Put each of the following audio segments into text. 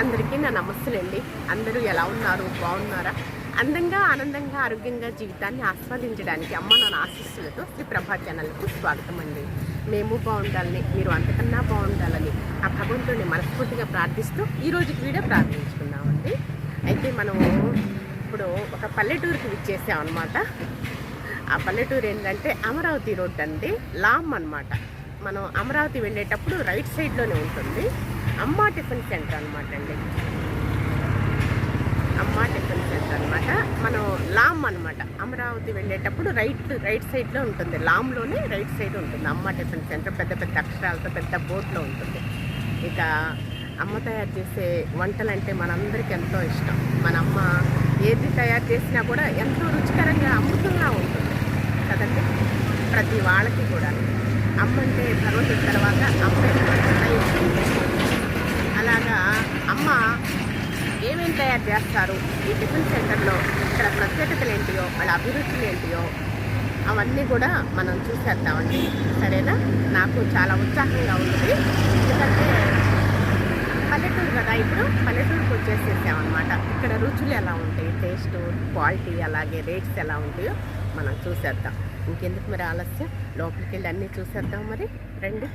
అందరికీ నా నమస్తులండి. అందరూ ఎలా ఉన్నారు? బాగున్నారా? అందంగా, ఆనందంగా, ఆరోగ్యంగా జీవితాన్ని ఆస్వాదించడానికి అమ్మ నాన్న ఆశీస్సులతో శ్రీ ప్రభా ఛానల్కు స్వాగతం అండి. మేము బాగుండాలని, మీరు అంతకన్నా బాగుండాలని ఆ భగవంతుడిని మనస్ఫూర్తిగా ప్రార్థిస్తూ ఈరోజు వీడియో ప్రారంభించుకున్నామండి. అయితే మనము ఇప్పుడు ఒక పల్లెటూరుకి విచ్చేసామన్నమాట. ఆ పల్లెటూరు ఏంటంటే అమరావతి రోడ్ అండి, లామ్ అనమాట. మనం అమరావతి వెళ్ళేటప్పుడు రైట్ సైడ్లోనే ఉంటుంది. అమ్మ టిఫిన్ సెంటర్ అనమాట అండి. అమ్మ టిఫిన్ సెంటర్ అనమాట. మనం లామ్ అనమాట. అమరావతి వెళ్ళేటప్పుడు రైట్ సైడ్లో ఉంటుంది. లామ్లోనే రైట్ సైడ్ ఉంటుంది అమ్మ టిఫిన్ సెంటర్. పెద్ద పెద్ద అక్షరాలతో పెద్ద బోర్డులో ఉంటుంది. ఇక అమ్మ తయారు చేసే వంటలు అంటే మనందరికీ ఎంతో ఇష్టం. మన అమ్మ ఏది తయారు చేసినా కూడా ఎంతో రుచికరంగా అమృతంగా ఉంటుంది కదండి. ప్రతి వాళ్ళకి కూడా అమ్మ అంటే భగవంతుడి తర్వాత అమ్మ అలాగా అమ్మ ఏమేమి తయారు చేస్తారు ఈ టిఫిన్ సెంటర్లో, ఇక్కడ ప్రత్యేకతలు ఏంటియో, వాళ్ళ అభిరుచులు ఏంటియో అవన్నీ కూడా మనం చూసేద్దామండి. సరేనా? నాకు చాలా ఉత్సాహంగా ఉంది. ఎందుకంటే పల్లెటూరు కదా, ఇప్పుడు పల్లెటూరుకి వచ్చేసేసామన్నమాట. ఇక్కడ రుచులు ఎలా ఉంటాయి, టేస్ట్, క్వాలిటీ, అలాగే రేట్స్ ఎలా ఉంటాయో మనం చూసేద్దాం. ఇంకెందుకు మరి ఆలస్యం, లోపలికి వెళ్ళి అన్నీ చూసేద్దాం. మరి రండి.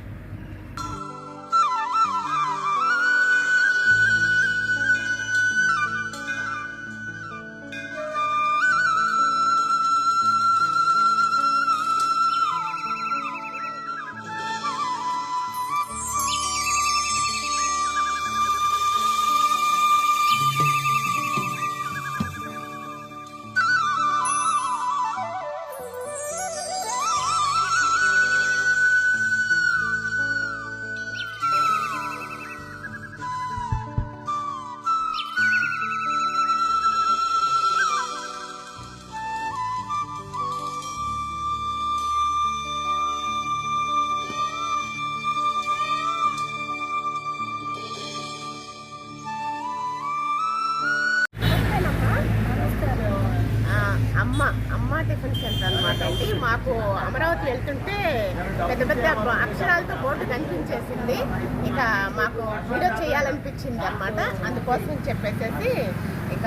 అమ్మ టిఫిన్ సెంటర్ అనమాట అండి. మాకు అమరావతి వెళ్తుంటే పెద్ద పెద్ద అక్షరాలతో బోర్డు కనిపించేసింది. ఇక మాకు వీడియో చేయాలనిపించింది అనమాట. అందుకోసం చెప్పేసేసి ఇక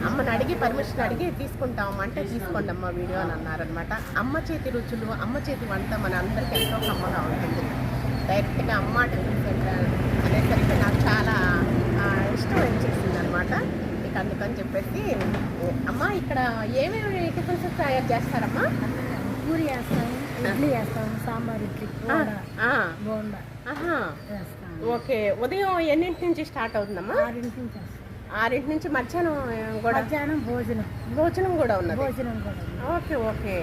అమ్మని అడిగి పర్మిషన్ అడిగి తీసుకుంటామంటే తీసుకోండి అమ్మ వీడియో అని అన్నారనమాట. అమ్మ చేతి రుచులు, అమ్మ చేతి వంట మన అందరికీ ఎంతో కమ్మగా ఉంటుంది. డైరెక్ట్గా అమ్మ టిఫిన్ సెంటర్ అనేసరికి నాకు చాలా ఇష్టం వచ్చేసింది అనమాట. అందుకని చెప్పేసి అమ్మ ఇక్కడ ఏమేమి టిఫిన్స్ తయారు చేస్తారమ్మా? పూరి వేస్తాం, ఇడ్లీ వేస్తాం, సాంబార్, ఇడ్లీ, బోండా. ఓకే. ఉదయం ఎన్నింటి నుంచి స్టార్ట్ అవుతుందమ్మా? 6 నుంచి. 6 నుంచి మధ్యాహ్నం కూడా? మధ్యాహ్నం భోజనం కూడా ఉన్నది. భోజనం కూడా. Okay okay.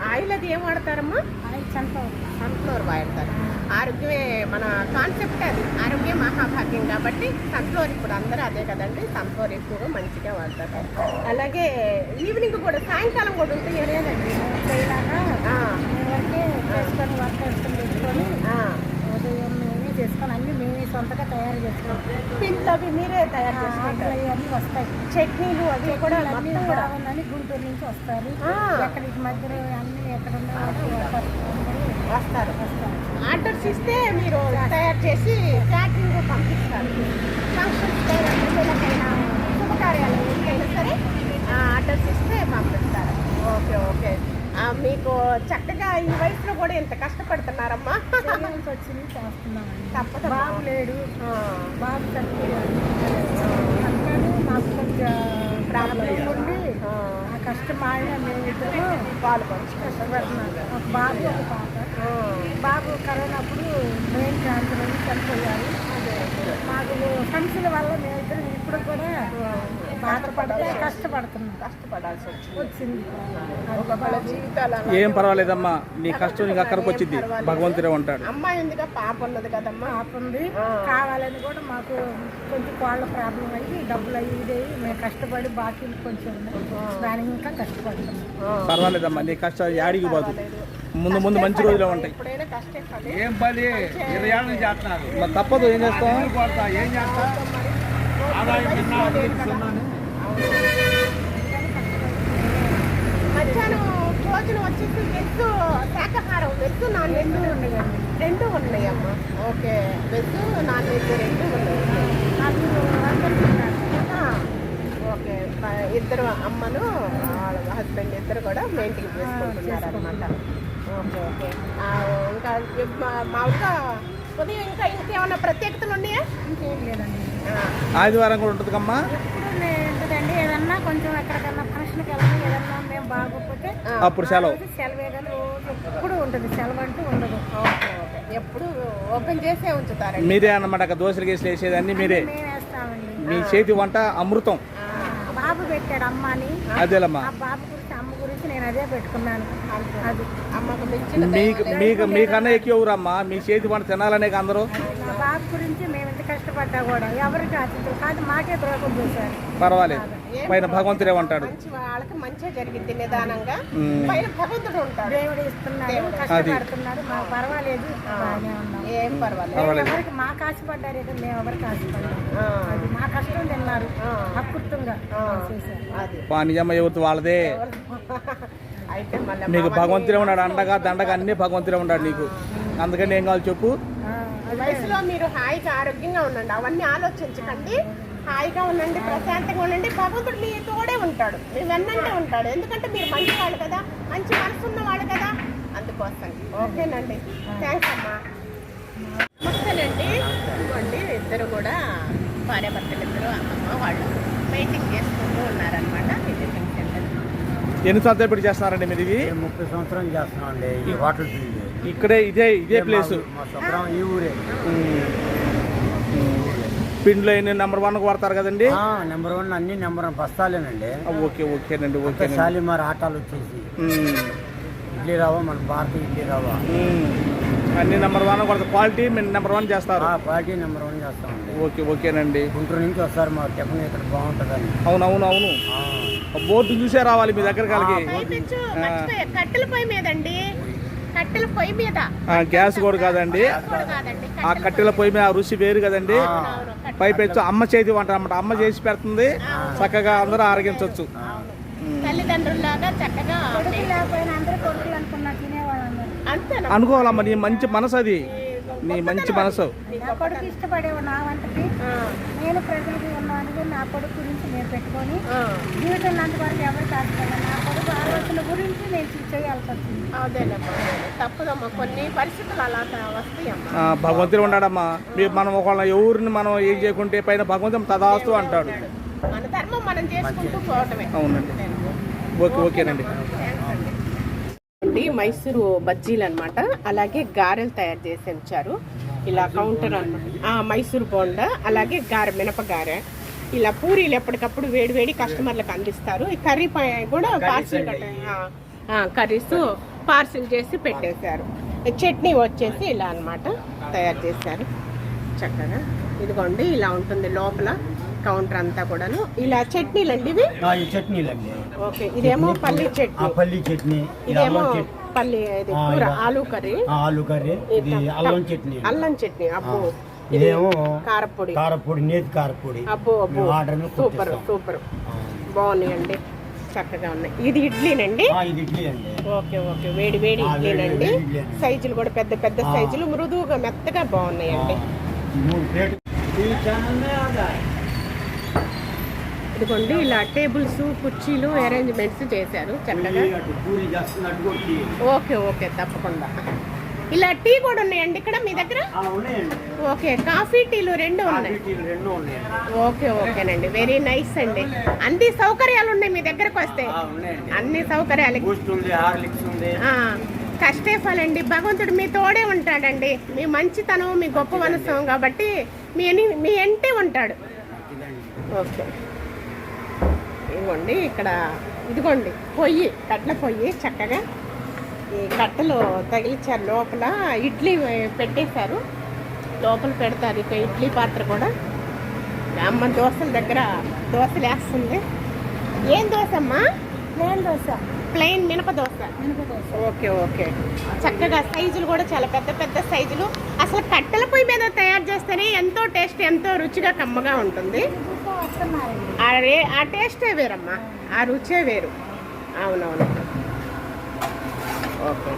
ఆయిల్ అది ఏం వాడతారమ్మా? ఆయిల్ సన్ఫ్లవర్ వాడతారు. ఆరోగ్యమే మన కాన్సెప్ట్, అది ఆరోగ్యం మహాభాగ్యం కాబట్టి సన్ఫ్లవర్ ఇప్పుడు అందరూ అదే కదండి, సన్ఫ్లవర్ ఎక్కువగా మంచిగా వాడతారు. అలాగే ఈవినింగ్ కూడా, సాయంకాలం కూడా ఉంటాయి అనేదండి. చేసుకొని వర్క్ తెచ్చుకొని ఉదయం మేమే చేసుకొని అన్నీ మేమే సొంతగా తయారు చేసుకుంటాం. పిండి అవి మీరే తయారు చేసుకుంటారు. అన్నీ వస్తాయి. చట్నీలు అవి కూడా అన్నీ బాగుందని గుంటూరు నుంచి వస్తారు. ఎక్కడికి మధ్యలో అన్నీ ఎక్కడ వస్తారు. ఆర్డర్స్ ఇస్తే మీరు తయారు చేసి ప్యాకింగ్ పంపిస్తారు. ఫంక్షన్స్ పిల్లలకైనా శుభకార్యాలు ఏదైనా సరే ఆర్డర్స్ ఇస్తే పంపిస్తారు. Okay okay. మీకు చక్కగా ఈ వయసులో కూడా ఎంత కష్టపడుతున్నారమ్మా? వచ్చింది చేస్తున్నామండి. తప్పదు. బాబు లేడు, బాబు చనిపోయాడు. అందుకని మాకు కొంచెం ప్రాబ్లం ఉండి ఆ కష్టం ఆయన మేమిద్దరు పాల్గొని కష్టపడుతున్నాం. ఒక బాబు, ఒక పాప. బాబు కరోనా అప్పుడు మెయిన్ క్యాన్సర్ అని చనిపోయారు. మాకు సమస్యల వల్ల మేమిద్దరు ఇప్పుడు కూడా బాధపడితే కష్టపడాల్సి వచ్చింది. ఏం పర్వాలేదమ్మా, నీ కష్టం నీకు అక్కడికి వచ్చింది, భగవంతుడే ఉంటాడు. అమ్మాయి ఉంది కదా, పాప ఉన్నది కదమ్మా. పాప ఉంది. కావాలని కూడా మాకు కొంచెం కోళ్ళ ప్రాబ్లం అయ్యి డబ్బులు అయ్యి మేము కష్టపడి బాకీలు కొంచెం దానికి ఇంకా కష్టపడుతున్నాం. పర్వాలేదమ్మా, నీ కష్టాలు యాడికి పోదు. ముందు ముందు మంచి రోజులు ఉంటాయి. ఏం పని 20 ఏళ్ళ నుంచి చేస్తున్నారు. మరి తప్పదు, ఏం చేస్తాం? ఏం చేస్తా మధ్యాహ్నం భోజనం వచ్చేసి వెజ్ శాకాహారం, వెజ్ నాన్ వెజ్ రెండు ఉన్నాయమ్మా. ఓకే, వెజ్ నాన్ వెజ్ రెండు ఉన్నాయి. ఓకే, ఇద్దరు అమ్మను హస్బెండ్ ఇద్దరు కూడా మెయింటైన్ చేసుకుంటున్నారు అనమాట. Okay okay. ఇంకా మామూలుగా ఉదయం ఇంకా ఇంకేమన్నా ప్రత్యేకతలు ఉన్నాయా? ఇంకేం లేదండి. ఆదివారం కూడా ఉంటుందమ్మా. ఎప్పుడు ఉంటుందండి, ఏదన్నా కొంచెం ఎక్కడికన్నా ఫంక్షన్కి వెళ్ళాలి, ఏదన్నా మేము బాగోకపోతే అప్పుడు సెలవు. సెలవే కానీ రోజు ఎప్పుడు ఉంటుంది, సెలవు అంటూ ఉండదు. Okay okay. ఎప్పుడు ఓపెన్ చేసే ఉంచుతారండి? మీరే అన్నమాట, దోశలు గేసి వేసేది అన్ని మీరే. మేము వేస్తామండి. మీ చేతి వంట అమృతం. బాబు పెట్టాడు అమ్మ అని. అదేలమ్మా. ఆ బాబు గురించి అమ్మ గురించి నేను అదే పెట్టుకున్నాను. అది అమ్మకు మించిన మీకన్నా ఎక్కువరమ్మా, మీ చేతి వంట తినాలనే అందరూ. నా బాబు గురించి మేము ఎంత కష్టపడ్డా కూడా ఎవరికి ఆశించదు, కాదు మాకే ద్రోహం చేశారు. పర్వాలేదు, పైన భగవంతుడే ఉంటాడు. మంచి వాళ్ళకి మంచిగా జరిగింది నిదానంగా. పైన భగవంతుడు ఉంటాడు, దేవుడు ఇస్తున్నాడు, కష్టపడుతున్నాడు. మాకు పర్వాలేదు, బాగానే ఉన్నాం. ఏం పర్వాలేదు. ఎవరికి మాకు ఆశపడ్డారు, మేము ఎవరికి ఆశపడ్డారు. అది మా కష్టం తిన్నారు, అకృతంగా చేశారు. అది నిజమ్మ ఎవరితో వాళ్ళదే. అయితే మళ్ళీ నీకు భగవంతుడే ఉన్నాడు, అండగా దండగా అన్ని భగవంతుడే ఉన్నాడు నీకు. అందుకని ఏం కావాలి చెప్పు. వయసులో మీరు హాయిగా ఆరోగ్యంగా ఉండండి, అవన్నీ ఆలోచించకండి. హాయిగా ఉండండి, ప్రశాంతంగా ఉండండి. భగవంతుడు మీ తోడే ఉంటాడు, మీ వెన్నంటే ఉంటాడు. ఎందుకంటే మీరు మంచి వాళ్ళు కదా, మంచి మనసు ఉన్నవాళ్ళు కదా, అందుకోసం. ఓకేనండి, థ్యాంక్స్ అమ్మా. నమస్తేనండి. ఇవ్వండి, ఇద్దరు కూడా భార్యాభర్తలు ఇద్దరు అమ్మమ్మ వాళ్ళు పెయింటింగ్ చేసుకుంటూ ఉన్నారనమాట. Visiting centre. ఎన్ని సంవత్సరాలు పెట్టి చేస్తున్నారండి మీరు ఇది? 30 సంవత్సరాలు చేస్తున్నాం అండి ఈ హోటల్ ఫీల్డ్. ఇక్కడే ఇదే ప్లేస్. మా శుభ్రం ఈ ఊరే. పిండిలో నెంబర్ 1 వాడతారు కదండి? నెంబర్ 1 అన్ని నెంబర్ 1 బస్తాలేనండి. ఓకేనండి. ఓకే. శాలిమార్ ఆటాలు వచ్చేసి ఇడ్లీ రవ్వ, మన భారత ఇడ్లీ రవ్వ అన్ని నెంబర్ 1 కొడతారు. క్వాలిటీ మీరు నెంబర్ 1 చేస్తారు. క్వాలిటీ నెంబర్ 1 చేస్తామండి. ఓకేనండి. గుంటూరు నుంచి వస్తారు, మా టిఫిన్ ఇక్కడ బాగుంటుందని. అవును. బోర్డు చూసే రావాలి మీ దగ్గర కలిగి. కట్టెల పొయ్యి మీదండి, కట్టెల పొయ్యి మీద. గ్యాస్ కూడా కాదండి, ఆ కట్టెల పొయ్యి మీద రుచి వేరు కదండి. పైపెచ్చు అమ్మ చేతి వంట అన్నమాట. అమ్మ చేసి పెడుతుంది, చక్కగా అందరూ ఆరగించవచ్చు. తల్లిదండ్రుల్లాగా చక్కగా లేకపోయినా అందరూ కొడుకులు అనుకున్నా తినేవాళ్ళు. అంతే అనుకోవాలమ్మా, నీ మంచి మనసు అది, నీ మంచి మనసు. నా కొడుకు ఇష్టపడేవా నా వంటకి, నేను ప్రజలకి ఉన్నాను. నా కొడుకు గురించి నేను పెట్టుకొని జీవితం వరకు ఎవరికి ఆశపడ్డా, నా కొడుకు ఆలోచన గురించి నేను చేయాల్సి వచ్చింది. అదేనమ్మా, తప్పదమ్మా, కొన్ని పరిస్థితులు అలా వస్తాయమ్మా. భగవంతుడు ఉన్నాడమ్మా. మనం ఒకళ్ళ ఎవరిని మనం ఏం చేయకుంటే పైన భగవంతుడు తదాస్తు అంటాడు. మన ధర్మం మనం చేసుకుంటూ పోవటమే. అవునండి. ఓకేనండి. మైసూరు బజ్జీలు అనమాట, అలాగే గారెలు తయారు చేసి ఉంచారు. ఇలా కౌంటర్ అనమాట. మైసూరు బోండా, అలాగే గారె, మినపగారె, ఇలా పూరీలు ఎప్పటికప్పుడు వేడి కస్టమర్లకు అందిస్తారు. ఈ కర్రీ కూడా పార్సిల్ కర్రీస్ పార్సిల్ చేసి పెట్టేశారు. చట్నీ వచ్చేసి ఇలా అన్నమాట తయారు చేశారు చక్కగా. ఇదిగోండి, ఇలా ఉంటుంది లోపల కౌంటర్ అంతా కూడాను. ఇలా చట్నీలు అండి ఇవి. చట్నీలండి. ఓకే, ఇదేమో పల్లి చట్నీ. పల్లి చట్నీ. ఇదేమో పల్లి కూర, ఆలు కర్రీ. ఇది అల్లం చట్నీ. అల్లం చట్నీ. అబ్బో, ఇదేమో కారపొడి, నేతి కారపొడి. అబ్బో సూపర్ బాగున్నాయండి, చక్కగా ఉన్నాయి. ఇది ఇడ్లీనండి. ఇది ఇడ్లీ అండి. ఓకే వేడి ఇడ్లీనండి. సైజులు కూడా పెద్ద సైజులు, మృదువుగా మెత్తగా బాగున్నాయండి. ఇదిగోండి, ఇలా టేబుల్స్, కుర్చీలు అరేంజ్మెంట్స్ చేశారు చక్కగా. ఓకే తప్పకుండా. ఇలా టీ కూడా ఉన్నాయండి ఇక్కడ మీ దగ్గర? ఓకే, కాఫీ టీలు రెండు ఉన్నాయి. ఓకేనండి, వెరీ నైస్ అండి. అన్ని సౌకర్యాలు ఉన్నాయి మీ దగ్గరకు వస్తే, అన్ని సౌకర్యాలు. కష్టేఫాలండి, భగవంతుడు మీ తోడే ఉంటాడండి. మీ మంచితనం, మీ గొప్ప మనసు కాబట్టి మీ ఎంటే ఉంటాడు. ఓకే, ఇదిగోండి ఇక్కడ, ఇదిగోండి పొయ్యి, కట్టెల పొయ్యి చక్కగా. ఈ కట్టెలు తగిలిచ్చారు, లోపల ఇడ్లీ పెట్టేశారు, లోపల పెడతారు. ఇక ఇడ్లీ పాత్ర కూడా. అమ్మ దోశల దగ్గర దోశలు వేస్తుంది. ఏం దోశ అమ్మా? ప్లేన్ దోశ. ప్లెయిన్ మినప దోశ. ఓకే చక్కగా సైజులు కూడా చాలా పెద్ద సైజులు. అసలు కట్టెల పొయ్యి మీద తయారు చేస్తేనే ఎంతో టేస్ట్, ఎంతో రుచిగా కమ్మగా ఉంటుంది. ఆ టేస్టే వేరమ్మా, ఆ రుచే వేరు. అవునవును. ఓకే.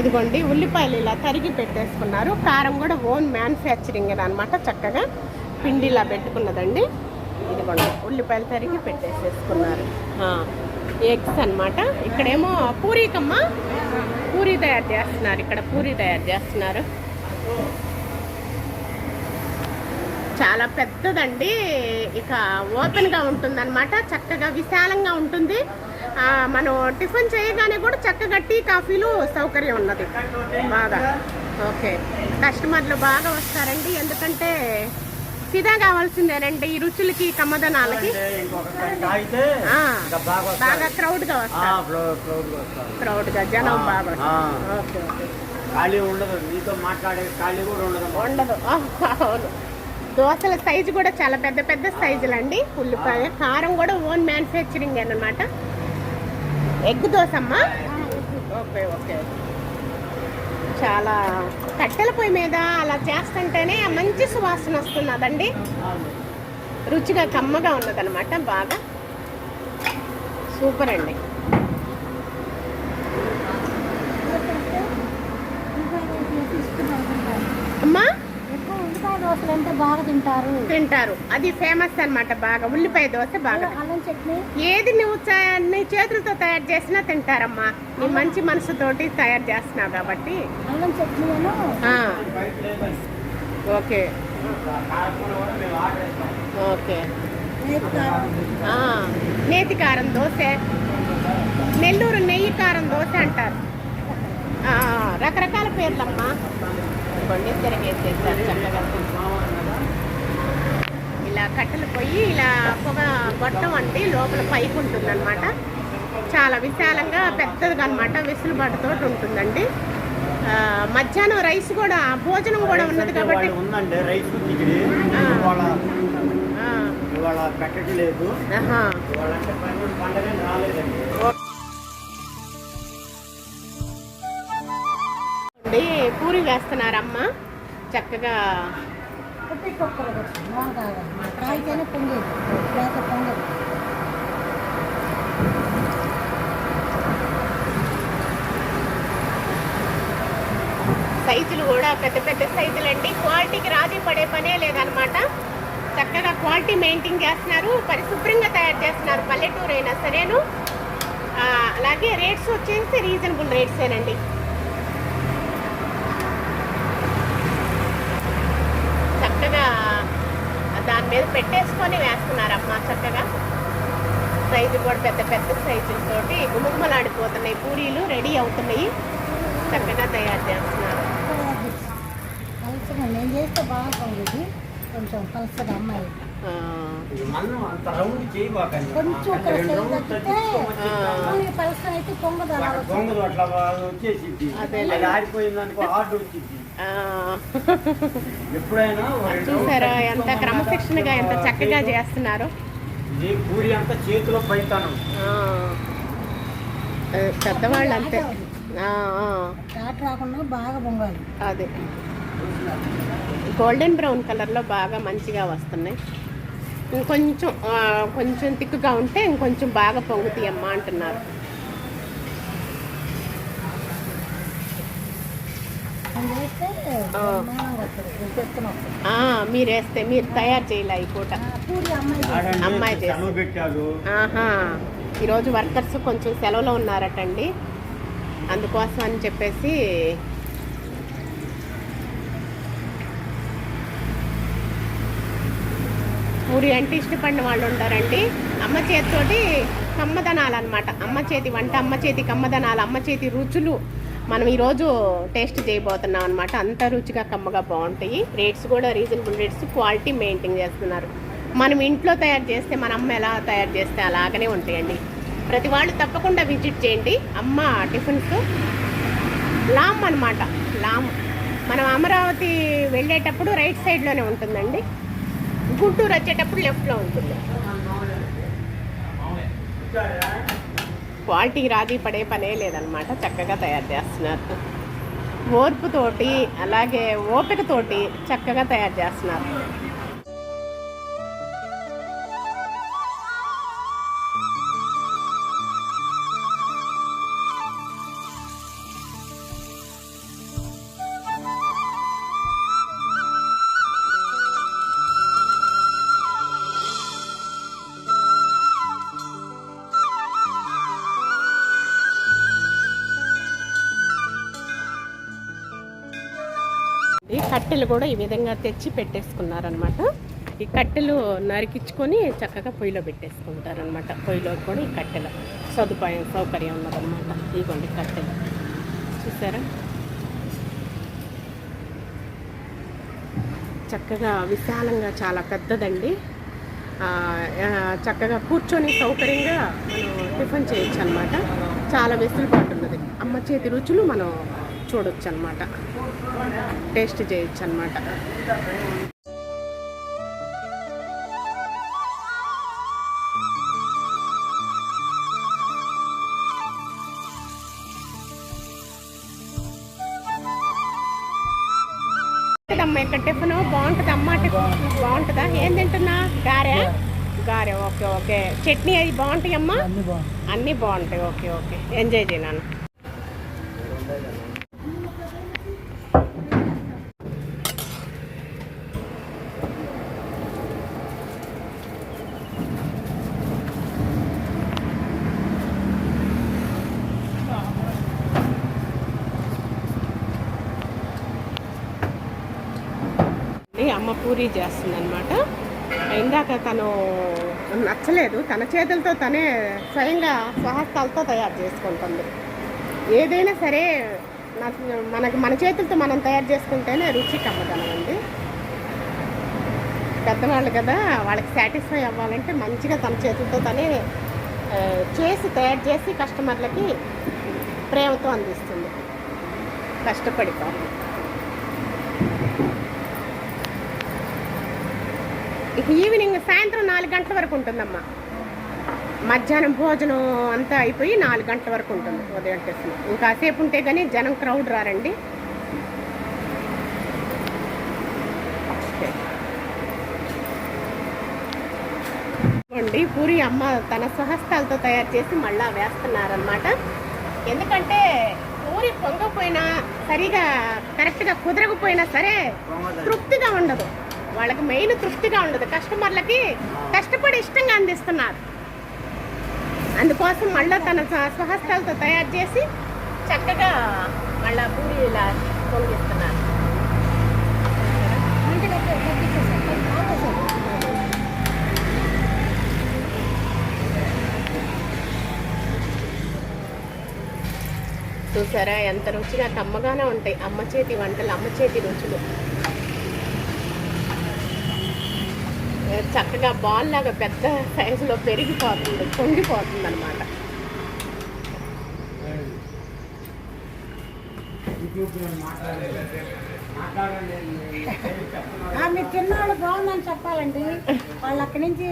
ఇదిగోండి ఉల్లిపాయలు ఇలా తరిగి పెట్టేసుకున్నారు. కారం కూడా ఓన్ మ్యానుఫ్యాక్చరింగ్ అనమాట. చక్కగా పిండిలా పెట్టుకున్నదండి. ఇదిగోండి ఉల్లిపాయలు తరిగి పెట్టేసేసుకున్నారు. ఎగ్స్ అన్నమాట. ఇక్కడేమో పూరీకమ్మ పూరీ తయారు చేస్తున్నారు. ఇక్కడ పూరీ తయారు చేస్తున్నారు. చాలా పెద్దదండి. ఇక ఓపెన్గా ఉంటుందన్నమాట. చక్కగా విశాలంగా ఉంటుంది. మనం టిఫిన్ చేయగానే కూడా చక్కగా టీ కాఫీలు సౌకర్యం ఉన్నది బాగా. ఓకే, కస్టమర్లు బాగా వస్తారండి. ఎందుకంటే ఫిదా కావాల్సిందేనండి ఈ రుచులకి, కమ్మదనాలకి. బాగా క్రౌడ్గా వస్తారు. క్రౌడ్గా జనం బాగా. Okay okay. ఖాళీ ఉండదు, మీతో మాట్లాడే ఖాళీ కూడా ఉండదు. అవును. దోశల సైజు కూడా చాలా పెద్ద పెద్ద సైజులు అండి. ఉల్లిపాయ కారం కూడా ఓన్ మ్యానుఫ్యాక్చరింగ్ అన్నమాట. ఎగ్ దోశ అమ్మా. Okay okay. చాలా కట్టెల పొయ్యి మీద అలా చేస్తుంటేనే మంచి సువాసన వస్తున్నదండి. రుచిగా కమ్మగా ఉన్నదన్నమాట. బాగా సూపర్ అండి. అమ్మా ఉల్లిపాయ దోశలు అంటే బాగా తింటారు. అది ఫేమస్ అన్నమాట. బాగా ఉల్లిపాయ దోశ బాగా. అల్లం చట్నీ ఏది నువ్వు నీ చేతులతో తయారు చేసినా తింటారమ్మా. నీ మంచి మనసుతోటి తయారు చేస్తున్నావు కాబట్టి. అల్లం చట్నీ ఓకే ఓకే. నేతి కారం దోశ, నెల్లూరు నెయ్యి కారం దోశ అంటారు. రకరకాల పేర్లమ్మా. కొండి తిరగేసేసారు చక్కగా. ఇలా కట్టెలు పోయి ఇలా పొగ గొట్టం అంటే లోపల పైకి ఉంటుందన్నమాట. చాలా విశాలంగా పెద్దదిగా అనమాట. వెసులుబాటుతో ఉంటుందండి. మధ్యాహ్నం రైస్ కూడా, భోజనం కూడా ఉన్నది కాబట్టి ఉందండి. రైస్ పెట్టలేదు. పూరి వేస్తున్నారమ్మ చక్కగా. సైజులు కూడా పెద్ద పెద్ద సైజులు అండి. క్వాలిటీకి రాజీ పడే పనే లేదనమాట. చక్కగా క్వాలిటీ మెయింటైన్ చేస్తున్నారు. పరిశుభ్రంగా తయారు చేస్తున్నారు. పల్లెటూరు అయినా సరేను. అలాగే రేట్స్ వచ్చేసి రీజనబుల్ రేట్సేనండి. చక్కగా దాని మీద పెట్టేసుకొని వేస్తున్నారమ్మా. చక్కగా సైజు కూడా పెద్ద పెద్ద సైజులతోటి గుమ్మలాడిపోతున్నాయి. పూరీలు రెడీ అవుతున్నాయి. చక్కగా తయారు చేస్తున్నారు. నేను చేస్తే బాగుంటుంది. కొంచెం పలసగా అమ్మాయి కొంచెం పలస అయితే పొంగదు. చూసారా ఎంత క్రమశిక్షణగా ఎంత చక్కగా చేస్తున్నారు. పూరి అంతా చేతిలో పైతాను. పెద్దవాళ్ళు అంతే. రాకుండా బాగా పొంగాలి. అదే గోల్డెన్ బ్రౌన్ కలర్లో బాగా మంచిగా వస్తున్నాయి. కొంచెం తిక్కుగా ఉంటే ఇంకొంచెం బాగా పొంగుతాయి అమ్మ అంటున్నారు. మీరేస్తే మీరు తయారు చేయలే ఈ పూట. అమ్మాయి చేస్తారు. ఈరోజు వర్కర్స్ కొంచెం సెలవులో ఉన్నారటండి. అందుకోసం అని చెప్పేసి పూరి అంటే ఇష్టపడిన వాళ్ళు ఉంటారండి. అమ్మ చేతితోటి కమ్మదనాలు అనమాట. అమ్మ చేతి వంట, అమ్మ చేతి కమ్మదనాలు, అమ్మ చేతి రుచులు మనం ఈరోజు టేస్ట్ చేయబోతున్నాం అనమాట. అంత రుచిగా కమ్మగా బాగుంటాయి. రేట్స్ కూడా రీజనబుల్ రేట్స్. క్వాలిటీ మెయింటైన్ చేస్తున్నారు. మనం ఇంట్లో తయారు చేస్తే మన అమ్మ ఎలా తయారు చేస్తే అలాగనే ఉంటాయండి. ప్రతి వాళ్ళు తప్పకుండా విజిట్ చేయండి. అమ్మ టిఫిన్స్ లామ్ అనమాట. లామ్ మనం అమరావతి వెళ్ళేటప్పుడు రైట్ సైడ్లోనే ఉంటుందండి. గుంటూరు వచ్చేటప్పుడు లెఫ్ట్లో ఉంటుంది. క్వాలిటీ రాజీ పడే పనే లేదనమాట. చక్కగా తయారు చేస్తున్నారు. ఓర్పుతోటి అలాగే ఓపికతోటి చక్కగా తయారు చేస్తున్నారు. ఈ కట్టెలు కూడా ఈ విధంగా తెచ్చి పెట్టేసుకున్నారనమాట. ఈ కట్టెలు నరికించుకొని చక్కగా పొయ్యిలో పెట్టేసుకుంటారనమాట. పొయ్యిలో కూడా ఈ కట్టెల సౌకర్యం ఉన్నదన్నమాట. ఇదిగోండి కట్టెలు చూసారా, చక్కగా విశాలంగా చాలా పెద్దదండి. చక్కగా కూర్చొని సౌకర్యంగా మనం టిఫిన్ చేయొచ్చు అనమాట. చాలా వెసులుబాటు ఉన్నది. అమ్మ చేతి రుచులు మనం చూడొచ్చు అనమాట, టేస్ట్ చేయొచ్చు అనమాట. అమ్మ ఇక్కడ టిఫిన్ బాగుంటుంది. అమ్మ టిఫిన్ బాగుంటుందా? ఏం తింటున్నా? గారె. Okay okay. చట్నీ అవి బాగుంటాయి అమ్మా? అన్నీ బాగుంటాయి. ఓకే ఓకే, ఎంజాయ్ చేయను. అమ్మ పూరి చేస్తుంది అనమాట. ఇందాక తను నచ్చలేదు, తన చేతులతో తనే స్వయంగా స్వహస్తాలతో తయారు చేసుకుంటుంది. ఏదైనా సరే మన చేతులతో మనం తయారు చేసుకుంటేనే రుచి కమ్మదనం అండి. పెద్దవాళ్ళు కదా, వాళ్ళకి సాటిస్ఫై అవ్వాలంటే మంచిగా తన చేతులతో తనే తయారు చేసి కస్టమర్లకి ప్రేమతో అందిస్తుంది, కష్టపడి. ఈవినింగ్ సాయంత్రం 4 గంటల వరకు ఉంటుందమ్మా. మధ్యాహ్నం భోజనం అంతా అయిపోయి 4 గంటల వరకు ఉంటుంది ఉదయం టిఫిన్. ఇంకాసేపు ఉంటే కానీ జనం క్రౌడ్ రారండి. పూరి అమ్మ తన స్వహస్తాలతో తయారు చేసి మళ్ళా వేస్తున్నారనమాట. ఎందుకంటే పూరి పొంగపోయినా సరిగా కరెక్ట్గా కుదరకపోయినా సరే తృప్తిగా ఉండదు వాళ్ళకి. మెయిన్ తృప్తిగా ఉండదు, కస్టమర్లకి కష్టపడి ఇష్టంగా అందిస్తున్నారు. అందుకోసం మళ్ళీ తన స్వహస్తాలతో తయారు చేసి చక్కగా మళ్ళీ పూరి ఇలా పొంగిస్తున్నారు. చూసారా ఎంత రుచిగా కమ్మగానే ఉంటాయి అమ్మ చేతి వంటలు, అమ్మ చేతి రుచులు. చక్కగా బాల్ లాగా పెద్ద సైజులో పెరిగిపోతుంది, పొంగిపోతుంది అనమాట. మీరు తిన్నవాళ్ళు బాగుందని చెప్పాలండి. వాళ్ళు అక్కడి నుంచి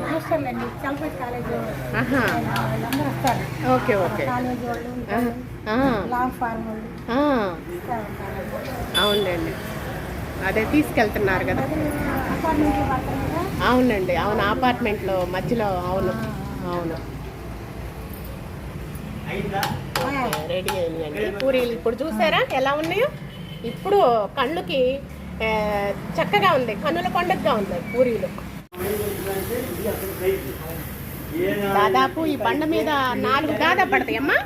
మాస్టర్లు అండి, చలపతి కాలేజ్ వాళ్ళందరూ వస్తారు. Okay okay. కాలేజ్ వాళ్ళు, లాంగ్ ఫార్మ్ వాళ్ళు. అవునండి, అదే తీసుకెళ్తున్నారు కదా. అపార్ట్మెంట్లు పడతారు కదా. అవునండి, అవును, అపార్ట్మెంట్లో మధ్యలో. అవును అవును, రెడీ అయిందండి పూరీలు. ఇప్పుడు చూసారా ఎలా ఉన్నాయో? ఇప్పుడు కళ్ళుకి చక్కగా ఉంది, కన్నుల పండుగగా ఉంది పూరీలు. దాదాపు ఈ బండ మీద 4 గాదా పడతాయి అమ్మా.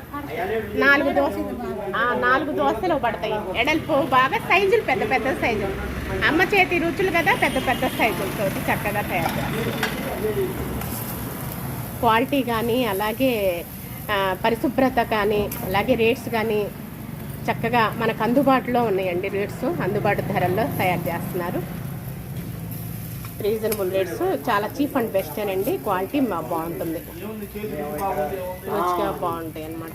4 దోశలు పడతాయి. ఎడల్పు బాగా సైజులు పెద్ద పెద్ద సైజులు. అమ్మ చేతి రుచులు కదా, పెద్ద పెద్ద సైజులతో చక్కగా తయారు చేస్తారు. క్వాలిటీ కానీ అలాగే పరిశుభ్రత కానీ అలాగే రేట్స్ కానీ చక్కగా మనకు అందుబాటులో ఉన్నాయండి. రేట్స్ అందుబాటు ధరల్లో తయారు చేస్తున్నారు. రీజనబుల్ రేట్స్, చాలా చీప్ అండ్ బెస్ట్ అండి. క్వాలిటీ బాగుంటుంది, రుచిగా బాగుంటాయి అన్నమాట.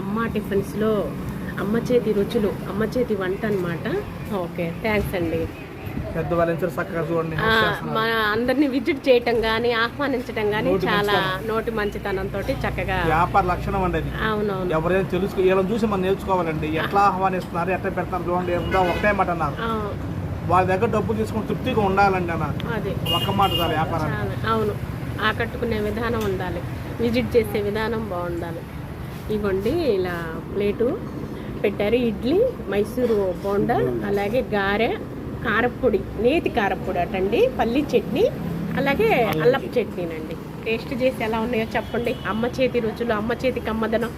అమ్మ టిఫిన్స్లో అమ్మ చేతి రుచులు, అమ్మ చేతి వంట అన్నమాట. ఓకే, థ్యాంక్స్ అండి. పెద్ద వాలంటీర్ చక్కగా చూడండి. మన అందరినీ విజిట్ చేయటం కానీ ఆహ్వానించడం కానీ చాలా నోటి మంచితనంతో చక్కగా వ్యాపార లక్షణం అండి అది. అవునవును, ఎవరైనా తెలుసుకో, వీళ్ళని చూసి మనం నేర్చుకోవాలండి. ఎట్లా ఆహ్వానిస్తున్నారు, ఎట్లా పెడతారు చూడండి. ఒకటే మాట అన్నారు, వాళ్ళ దగ్గర డబ్బులు తీసుకుని తృప్తిగా ఉండాలండి అన్నారు. అది ఒక్క మాట చాలు వ్యాపారం. అవును, ఆకట్టుకునే విధానం ఉండాలి, విజిట్ చేసే విధానం బాగుండాలి. ఇవ్వండి ఇలా ప్లేటు పెట్టారు. ఇడ్లీ, మైసూరు బోండా, అలాగే గారె, కారప్పొడి, నేతి కారప్పొడి అటండి, పల్లి చట్నీ, అలాగే అల్లపు చట్నీనండి. టేస్ట్ చేసి ఎలా ఉన్నాయో చెప్పండి. అమ్మ చేతి రుచులు, అమ్మ చేతి కమ్మదనం.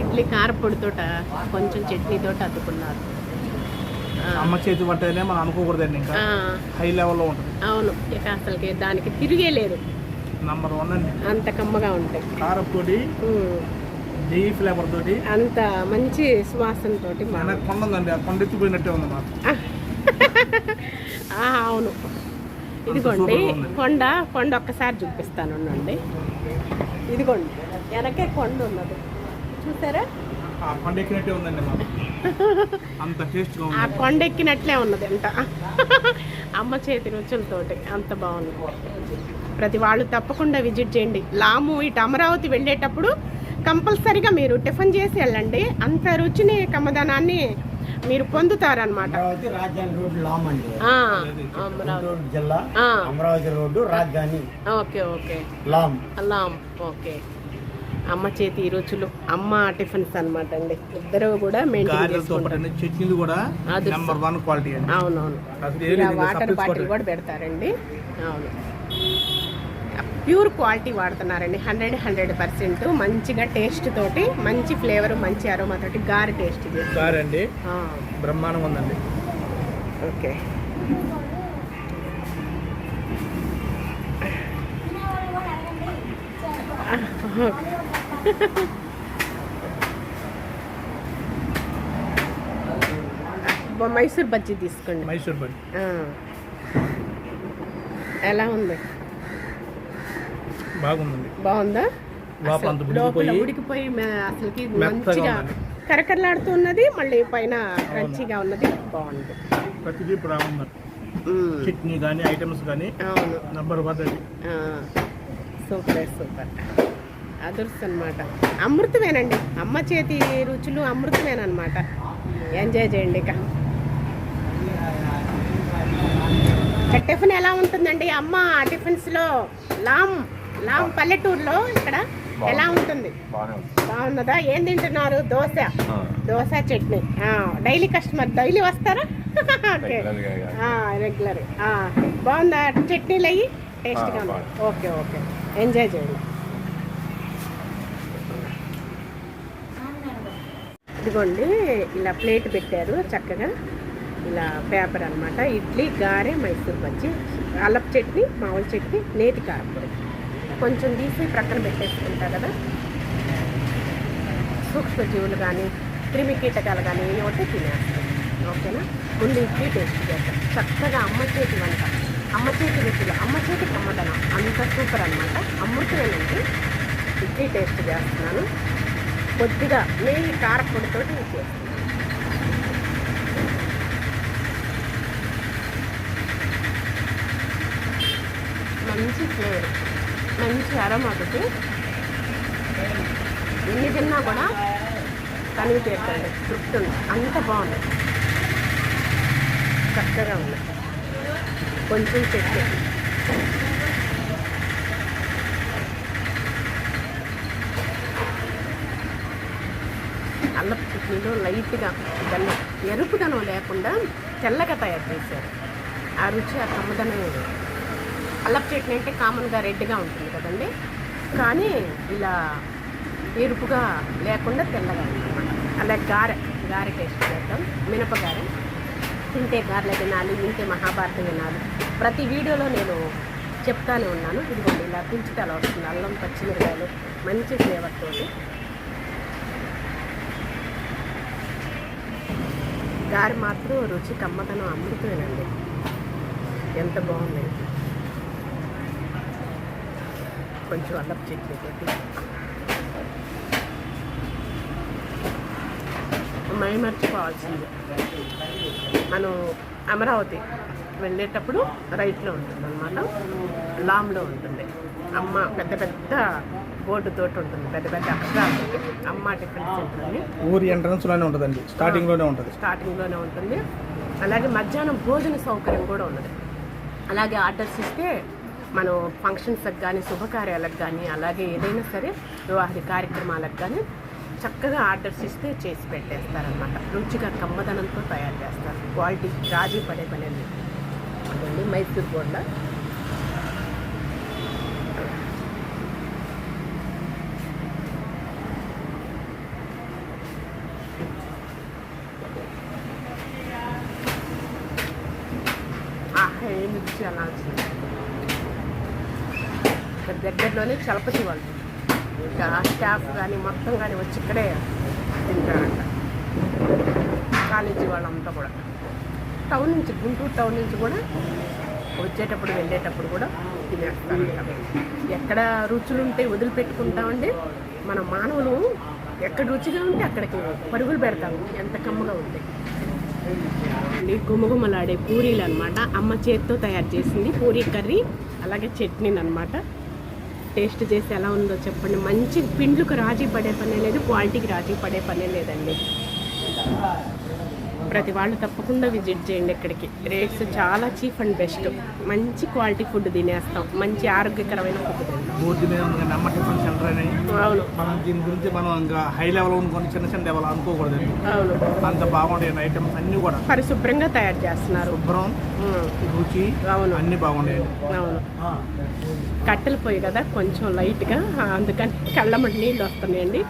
ఇడ్లీ కారపొడితోట కొంచెం చట్నీతోటి అద్దుకున్నారు. అమ్మ చేతి వంటనే మనం అనుకోకూడదండి, ఇంకా హై లెవెల్లో ఉంటుంది. అవును, ఇక అసలుకి దానికి తిరిగే లేదు. నంబర్ 1 అండి. అంత కమ్మగా ఉంటాయి. కారపొడి, నెయ్యి ఫ్లేవర్ తోటి, అంత మంచి సువాసన తోటి. కొండ ఉందండి, ఆ కొండ ఎత్తిపోయినట్టే ఉంది మాకు. అవును, ఇదిగోండి కొండ ఒక్కసారి చూపిస్తాను అండి. ఇదిగోండి వెనకే కొండ ఉన్నది, చూసారా? ఆ కొండ ఎక్కినట్టే ఉందండి మాకు, అంత టేస్ట్గా ఉంది. ఆ కొండ ఎక్కినట్లే ఉన్నది అంట. అమ్మ చేతి రుచులతోటి అంత బాగుంది. ప్రతి వాళ్ళు తప్పకుండా విజిట్ చేయండి. లాము ఇటు అమరావతి వెళ్ళేటప్పుడు కంపల్సరీగా మీరు టిఫిన్ చేసి వెళ్ళండి. అంత రుచిని, కమ్మదనాన్ని మీరు పొందుతారనమాట. అమరావతి రాజధాని రోడ్డు లామ్ అండి. అమరావతి జిల్లా అమరావతి రోడ్డు రాజధాని. ఓకే ఓకే, లామ్ లామ్. ఓకే, అమ్మ చేతి రుచులు, అమ్మ టిఫిన్స్ అనమాట అండి. ఇద్దరు కూడా మెయింటైన్ చేసుకుంటారు. చట్నీలు కూడా నెంబర్ 1 క్వాలిటీ అండి. అవునవును, వాటర్ బాటిల్ కూడా పెడతారండి. అవును, ప్యూర్ క్వాలిటీ వాడుతున్నారండి. 100% మంచిగా టేస్ట్ తోటి, మంచి ఫ్లేవర్, మంచి అరోమా తోటి గారె టేస్ట్ గారండి, బ్రహ్మాండంగా ఉందండి. ఓకే, మైసూర్ బజ్జీ తీసుకోండి. మైసూర్ బజ్జీ ఎలా ఉంది? బాగుందండి. బాగుందా? లోపల ఉడికిపోయి అసలుకి మంచిగా కరకరలాడుతూ ఉన్నది, మళ్ళీ పైన క్రంచిగా ఉన్నది. బాగుంది. ప్రతిదీ బాగుంది. చట్నీ కానీ ఐటమ్స్ కానీ అవును, నెంబర్ 1. సూపర్ సూపర్, అదుర్స్ అనమాట. అమృతమేనండి, అమ్మ చేతి రుచులు అమృతమేనమాట. ఎంజాయ్ చేయండి. ఇక టిఫిన్ ఎలా ఉంటుందండి అమ్మ టిఫిన్స్లో? లామ్ పల్లెటూరులో ఇక్కడ ఎలా ఉంటుంది? బాగున్నదా? ఏం తింటున్నారు? Dosa chutney. Daily customer, daily వస్తారా? రెగ్యులర్. బాగుందా చట్నీలు? అయ్యి టేస్ట్గా ఉంది. ఓకే ఓకే, ఎంజాయ్ చేయండి. ఇదిగోండి ఇలా ప్లేట్ పెట్టారు చక్కగా, ఇలా పేపర్ అనమాట. ఇడ్లీ, గారె, మైసూర్ బజ్జీ, అల్లపు చట్నీ, మామూలు చట్నీ, నేతి కారపొడి కొంచెం తీసి ప్రక్కన పెట్టేసుకుంటా కదా. సూక్ష్మజీవులు కానీ, క్రిమి కీటకాలు కానీ ఏమి ఉంటే తినేస్తాం. ఓకేనా? ముందు ఇడ్లీ టేస్ట్ చేద్దాం. చక్కగా అమ్మ చేతి వంట, అమ్మ చేతి రుచులు, అమ్మ చేతి కమ్మదనం అంత సూపర్ అనమాట. అమృతమేనండి. ఇడ్లీ టేస్ట్ చేస్తున్నాను. కొద్దిగా నెయ్యి కారపొడితో చేస్తున్నాను. మంచి ఫ్లేవర్, మంచి అరోమాకి ఎన్ని తిన్నా కూడా తనివి తీరుతుంది, తృప్తి ఉంది. అంత బాగుంది, చక్కగా ఉంది. కొంచెం చట్నీ, అల్లపు చట్నీలో లైట్గా దాన్ని ఎరుపుదనం లేకుండా తెల్లగా తయారు చేశారు. ఆ రుచి, ఆ కమ్మదనం. అల్లపు చట్నీ అంటే కామన్గా రెడ్గా ఉంటుంది కదండి, కానీ ఇలా ఎరుపుగా లేకుండా తెల్లగా ఉంటుంది. అలాగే గారె టేస్ట్ చేద్దాం. మినపగారె తింటే గారెలు తినాలి, తింటే మహాభారతం తినాలి. ప్రతి వీడియోలో నేను చెప్తానే ఉన్నాను. ఇదిగోండి ఇలా తుంచితే అలా వస్తుంది. అల్లం, పచ్చిమిరకాయలు మంచి ఫ్లేవర్ తోటి గారె మాత్రం రుచి, కమ్మదనం అమృతమేనండి. ఎంత బాగుంది. కొంచెం అల్లపు చట్నీ తోటి మైమర్చిపోవాల్సింది. మనం అమరావతి వెళ్ళేటప్పుడు రైట్లో ఉంటుంది అన్నమాట, లామ్లో ఉంటుంది. అమ్మ పెద్ద పెద్ద బోర్డుతోటి ఉంటుంది, పెద్ద పెద్ద అక్షరాలు. అమ్మ టిఫిన్ సెంటర్ అని ఊరి ఎంట్రన్స్లోనే ఉంటుందండి, స్టార్టింగ్లోనే ఉంటుంది. అలాగే మధ్యాహ్నం భోజన సౌకర్యం కూడా ఉన్నది. అలాగే ఆర్డర్స్ ఇస్తే మనం ఫంక్షన్స్కి కానీ, శుభకార్యాలకు కానీ, అలాగే ఏదైనా సరే వివాహ కార్యక్రమాలకు కానీ చక్కగా ఆర్డర్స్ ఇస్తే చేసి పెట్టేస్తారనమాట. రుచిగా కమ్మదనంతో తయారు చేస్తారు. క్వాలిటీ రాజీ పడే పని లేదు. అదండి మైసూర్ బోండా. ఏమి రుచి అనాల్సింది. ఇక్కడ దగ్గరలోనే చలపతి వాళ్ళు, ఇంకా స్టాఫ్ కానీ మొత్తం కానీ వచ్చి ఇక్కడే తింటారంట. కాలేజీ వాళ్ళంతా కూడా టౌన్ నుంచి, గుంటూరు టౌన్ నుంచి కూడా వచ్చేటప్పుడు వెళ్ళేటప్పుడు కూడా తినేస్తారంట. ఎక్కడ రుచులు ఉంటే వదిలిపెట్టుకుంటామండి. మన మానవులు ఎక్కడ రుచిగా ఉంటే అక్కడికి పరుగులు పెడతాము, ఎంత కమ్మగా ఉంటాయి. గుమగుమలాడే పూరీలు అనమాట. అమ్మ చేతితో తయారు చేసింది పూరీ కర్రీ, అలాగే చట్నీని అనమాట. టేస్ట్ చేసి ఎలా ఉందో చెప్పండి. మంచి పిండ్లకు రాజీ పడే పనే లేదు, క్వాలిటీకి రాజీ పడే పనే లేదండి. ప్రతి వాళ్ళు తప్పకుండా విజిట్ చేయండి ఇక్కడికి. రేట్స్ చాలా చీప్ అండ్ బెస్ట్. మంచి క్వాలిటీ ఫుడ్ తినేస్తాం, మంచి ఆరోగ్యకరమైన ఫుడ్ తింటాం. బోర్డు మీద ఉంది కదా, అమ్మ టిఫిన్ సెంటర్ అని. అవును, మనం దీని గురించి మనం ఇంకా హై లెవెల్ అనుకోని చిన్న చిన్న లెవెల్ అనుకోకూడదండి. అవును, అంత బాగుంటాయి ఐటమ్స్ అన్నీ కూడా. పరిశుభ్రంగా తయారు చేస్తున్నారు. శుభ్రం, రుచి అవును, అన్నీ బాగుంటాయండి. అవును. కట్టెల పొయ్యి కదా, కొంచెం లైట్గా, అందుకని కళ్ళమటి నీళ్ళు వస్తున్నాయండి.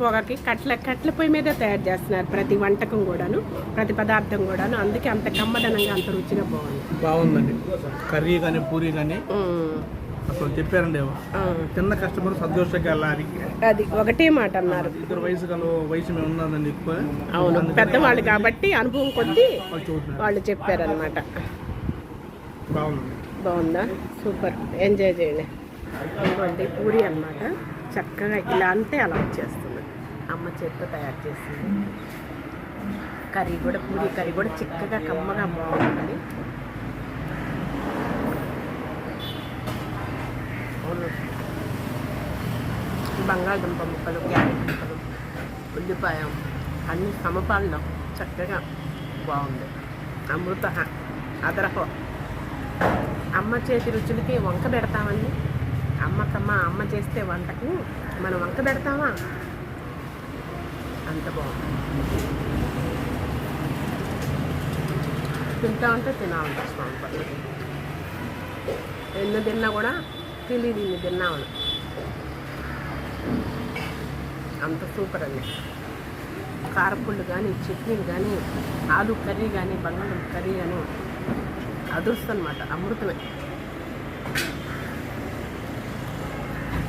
పొగకి కట్టెల పొయ్యి మీదే తయారు చేస్తున్నారు ప్రతి వంటకం కూడాను, ప్రతి పదార్థం కూడాను. అందుకే అంత కమ్మదనంగా, అంత రుచిగా బాగుందండి. కర్రీ కానీ పూరీ కానీ అసలు చెప్పారండి. చిన్న కస్టమర్ సంతోషంగా వెళ్ళాలి, అది ఒకటే మాట అన్నారు. ఇద్దరు వయసు మేము ఉన్నదండి ఎక్కువ. అవును, పెద్దవాళ్ళు కాబట్టి అనుభవం కొద్దీ వాళ్ళు చెప్పారనమాట. బాగుంది. బాగుందా? సూపర్, ఎంజాయ్ చేయండి. ఇదిగోండి పూరి అన్నమాట. చక్కగా ఇలా అంటే అలా వచ్చేస్తుంది. అమ్మ చేతితో తయారు చేసింది. కర్రీ కూడా, పూరి కర్రీ కూడా చిక్కగా కమ్మగా బాగుంటుంది. బంగాళదుంప ముక్కలు, క్యారెట్ ముక్కలు, ఉల్లిపాయ అన్ని సమపాల్లో చక్కగా బాగుంది. అమృత అదరహో. అమ్మ చేతి రుచులకి వంక పెడతామండి. అమ్మ చేస్తే వంటకు మనం వంక పెడతామా? అంత బాగుంది. తింటా ఉంటే తినాలనిపిస్తుంది. ఎన్ని తిన్నా కూడా తెలియదు ఇన్ని తిన్నామని. అంత సూపర్ అండి. కారపుళ్ళు కానీ, చట్నీలు కానీ, ఆలు కర్రీ కానీ, బంగాళదుంప కర్రీ కానీ అదృష్టం అనమాట. అమృతమే.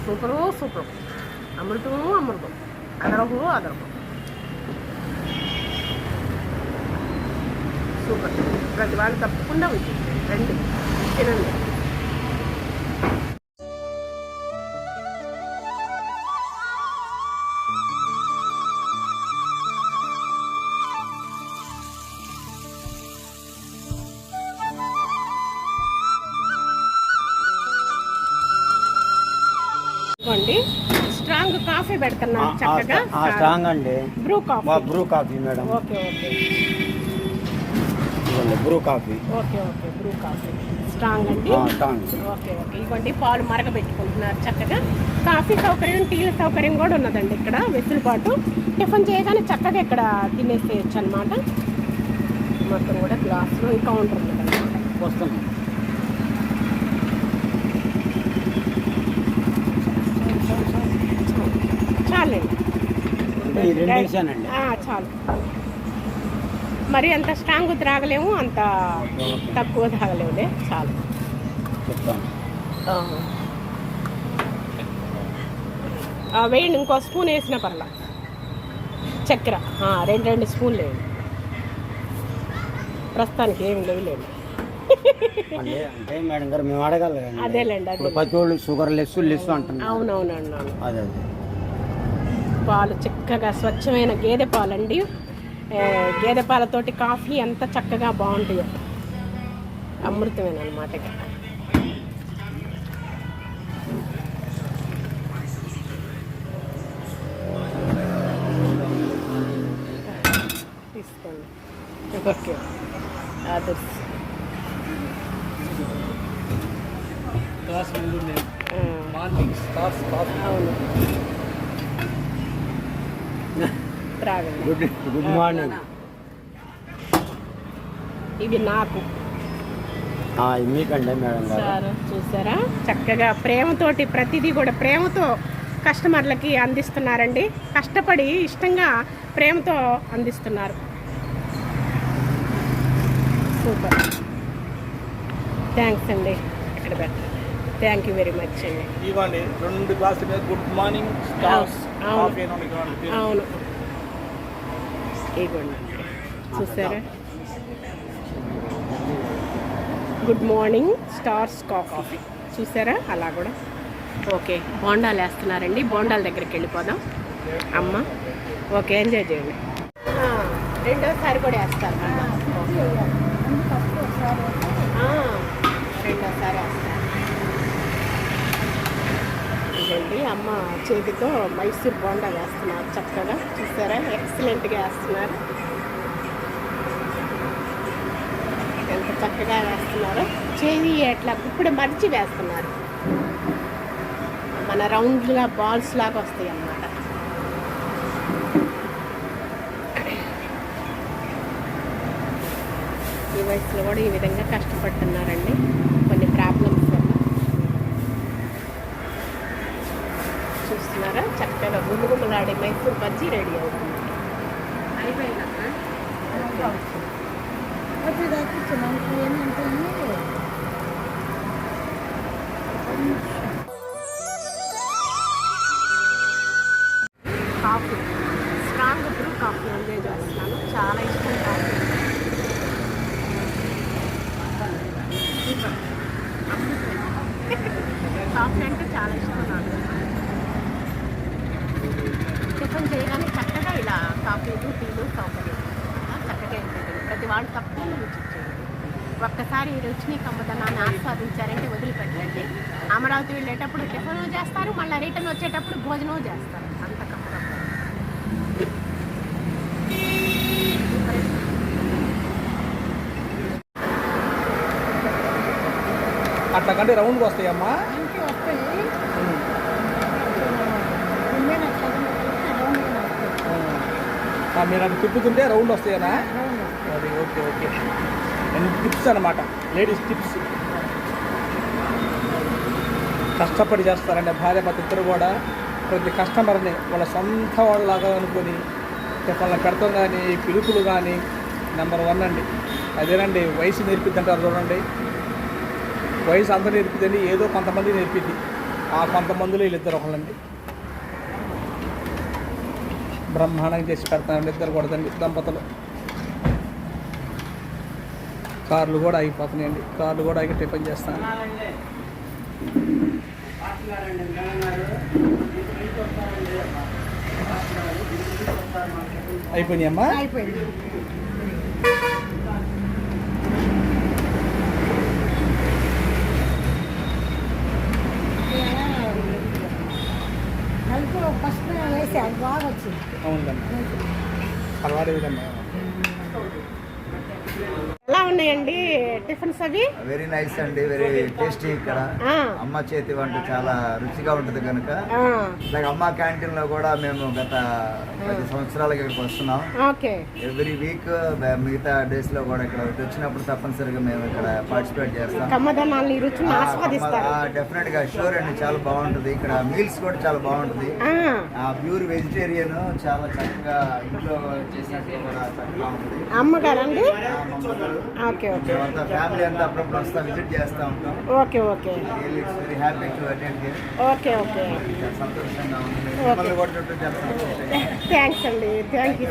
Super super. అమృతము అమృతం. అదరహో అదరహో. సూపర్. ప్రతి వాళ్ళు తప్పకుండా రండి, తినండి. స్ట్రాంగ్ కాఫీ పెడుతున్నారు చక్కగా. స్ట్రాంగ్ అండి. Bru coffee. Bru coffee madam. Okay okay Bru coffee. Okay okay Bru coffee strong అండి. Okay okay. ఇవ్వండి పాలు మరగబెట్టుకుంటున్నారు చక్కగా. కాఫీ సౌకర్యం, టీల సౌకర్యం కూడా ఉన్నదండి ఇక్కడ వెసులుబాటు. టిఫిన్ చేయగానే చక్కగా ఇక్కడ తినేసేయచ్చు అనమాట. మొత్తం కూడా గ్లాసులో కౌంటర్ ఉన్నది అనమాట. వస్తుంది. చాలండి, చాలు. మరి అంత స్ట్రాంగ్ త్రాగలేము, అంత తక్కువ తాగలేములే, చాలు. వేయండి, ఇంకో స్పూన్ వేసిన పర్లా. చక్కెర 2 స్పూన్లు వేయండి. ప్రస్తుతానికి ఏమి లేవులేండి. అంటే మేడం గారు మేము అడగాలి. అదేలేండి, అదే పచ్చోళ్ళు షుగర్ లెస్ అంటున్నారు. అవునవునండి. అదే పాలు చక్కగా స్వచ్ఛమైన గేదె పాలండి. గేదె పాలతోటి కాఫీ ఎంత చక్కగా బాగుంటుందో. అమృతమేనమాట. తీసుకోండి. ఓకే, అదర్స్ మార్నింగ్ అవును. త్రాగండి. Good morning. ఇది నాకు మీకండి మేడం గారు. సార్ చూసారా చక్కగా ప్రేమతోటి ప్రతిదీ కూడా ప్రేమతో కస్టమర్లకి అందిస్తున్నారండి. కష్టపడి ఇష్టంగా ప్రేమతో అందిస్తున్నారు. సూపర్, థ్యాంక్స్ అండి. ఇక్కడ పెట్టండి. థ్యాంక్ యూ వెరీ మచ్ అండి. ఇవ్వండి 2 గ్లాసుల మీద గుడ్ మార్నింగ్ స్టార్స్ కాఫీ అని ఇవ్వండి. అవును, ఇవ్వండి. చూసారా, గుడ్ మార్నింగ్ స్టార్స్ కాఫీ చూసారా, అలా కూడా. ఓకే, బోండాలు వేస్తున్నారండి. బోండాల దగ్గరికి వెళ్ళిపోదాం. అమ్మ ఓకే, ఎంజాయ్ చేయండి. రెండోసారి కూడా వేస్తారు. రెండోసారి వేస్తారు. ఇదండి అమ్మ చేతితో మైసూర్ బోండా వేస్తున్నారు. చక్కగా చూసారా, ఎక్సలెంట్గా వేస్తున్నారు. ఎంత చక్కగా వేస్తున్నారు. చేయి ఎట్లా ఇప్పుడు మర్చి వేస్తున్నారు. మన రౌండ్గా బాల్స్ లాగా వస్తాయి అన్నమాట. ఈ వయసులో కూడా ఈ విధంగా కష్టపడుతున్నారండి కొన్ని ప్రాబ్లమ్స్ వల్ల. చూస్తున్నారా, చక్కగా గుమ్ముగుమ్మలాడే మైసూర్ బజ్జీ రెడీ అవుతుంది. అయిపోయినా coffee, strong Bru coffee enjoy చేస్తున్నాను. చాలా ఇష్టం కాఫీ. కాఫీ అంటే చాలా ఇష్టం నాకు. టిఫిన్ చేయగానే చక్కగా ఇలా కాఫీలు టీలు సౌకర్యం చక్కగా ఉంటుంది. ప్రతి వాళ్ళు తప్పకుండా రుచి చేయండి. ఒక్కసారి ఈ రుచిని కమ్మదనాన్ని ఆస్వాదించారంటే వదిలిపెట్టండి. అమరావతి వెళ్ళేటప్పుడు టిఫిన్ చేస్తారు, మళ్ళీ రిటర్న్ వచ్చేటప్పుడు భోజనం చేస్తారు. అంత కమ్మగా అట్లకంటే రౌండ్గా వస్తాయమ్మా. మీరు అది తిప్పుతుంటే రౌండ్ వస్తాయనా? అది ఓకే ఓకే. టిప్స్ అనమాట, లేడీస్ టిప్స్. కష్టపడి చేస్తారండి భార్య భర్త ఇద్దరు కూడా. ప్రతి కస్టమర్ని వాళ్ళ సొంత వాళ్ళలాగా అనుకొని వాళ్ళని పెడతాం. కానీ పిలుపులు కానీ నెంబర్ 1 అండి. అదేనండి వయసు నేర్పిద్దంటారు చూడండి. వయసు అంతా నేర్పిద్దండి, ఏదో కొంతమంది నేర్పిద్ది. ఆ కొంతమందిలో వీళ్ళిద్దరు ఒకళ్ళండి. బ్రహ్మాండంగా చేసి పెడతానండి ఇద్దరు కూడదండి దంపతులు. కార్లు కూడా ఆగిపోతున్నాయండి. కార్లు కూడా ఆగి టిఫిన్ చేస్తాను. అయిపోయినాయమ్మా? అయిపోయింది. నలుపు ఫస్ట్ వేసి అది బాగా వచ్చింది. అవునండి, అలవాటు విధంగా. ఎలా ఉన్నాయండి టిఫిన్స్ అవి? వెరీ నైస్ అండి, వెరీ టేస్టీ. ఇక్కడ అమ్మ చేతి వంట చాలా రుచిగా ఉంటుంది కనుక లైక్ అమ్మ క్యాంటీన్ లో కూడా మేము గత 10 సంవత్సరాలకి ఇక్కడికి వస్తున్నాం. ఓకే, ఎవ్రీ వీక్ మిగతా డేస్ లో కూడా ఇక్కడ వచ్చినప్పుడు తప్పనిసరిగా మేము ఇక్కడ పార్టిసిపేట్ చేస్తాం. కమ్మదనాన్ని రుచిని ఆస్వాదిస్తారు. డెఫినెట్ గా షూర్ అండి, చాలా బాగుంటుంది. ఇక్కడ మీల్స్ కూడా చాలా బాగుంటుంది. ప్యూర్ వెజిటేరియన్, చాలా చక్కగా ఇంట్లో చేసినట్టు కూడా చక్కగా ఉంటుంది. అమ్మగారండి? Okay okay. ఫ్యామిలీ అంతా అప్పుడప్పుడు వస్తా విజిట్ చేస్తూ ఉంటాం. Okay okay. Very happy to attend here. Okay okay, సంతోషంగా ఉంది. మిమ్మల్ని కూడా చుట్టూ చాలా సంతోషంగా. థ్యాంక్స్ అండి, థ్యాంక్ యూ,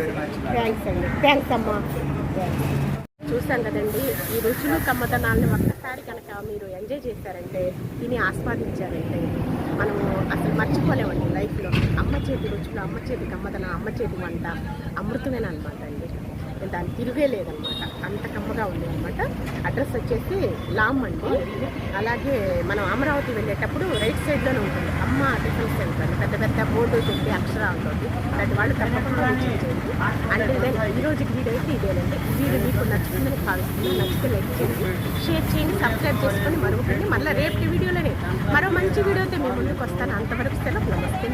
థ్యాంక్స్ అండి, థ్యాంక్స్ అమ్మా. చూసాం కదండి, ఈ రుచులు కమ్మదనాన్ని ఒక్కసారి కనుక మీరు ఎంజాయ్ చేశారంటే, తిని ఆస్వాదించారంటే మనము అసలు మర్చిపోలేమండి లైఫ్లో. అమ్మ చేతి రుచులు, అమ్మ చేతి కమ్మదనం, అమ్మ చేతి వంట అమృతమేనమాట అండి. దాన్ని తిరిగే లేదనమాట, అంత కమ్మగా ఉంది అనమాట. అడ్రస్ వచ్చేసి లామ్ అండి. అలాగే మనం అమరావతి వెళ్ళేటప్పుడు రైట్ సైడ్లోనే ఉంటుంది అమ్మ టిఫిన్ సెంటర్. పెద్ద పెద్ద బోర్డు పెట్టి అక్షరాలతో ప్రతి వాళ్ళు తప్పకుండా విజిట్ చేయండి. అంటే ఈ రోజుకి వీడియో అయితే ఇదేనండి. వీడియో మీకు నచ్చుతుందని భావిస్తుంది. నచ్చితే లైక్ చేయండి, షేర్ చేయండి, సబ్స్క్రైబ్ చేసుకొని మరొకటి. మళ్ళీ రేపటి వీడియోలోనే మరో మంచి వీడియోతో మేము ముందుకు వస్తాను. అంతవరకు సెలవు, నమస్తే.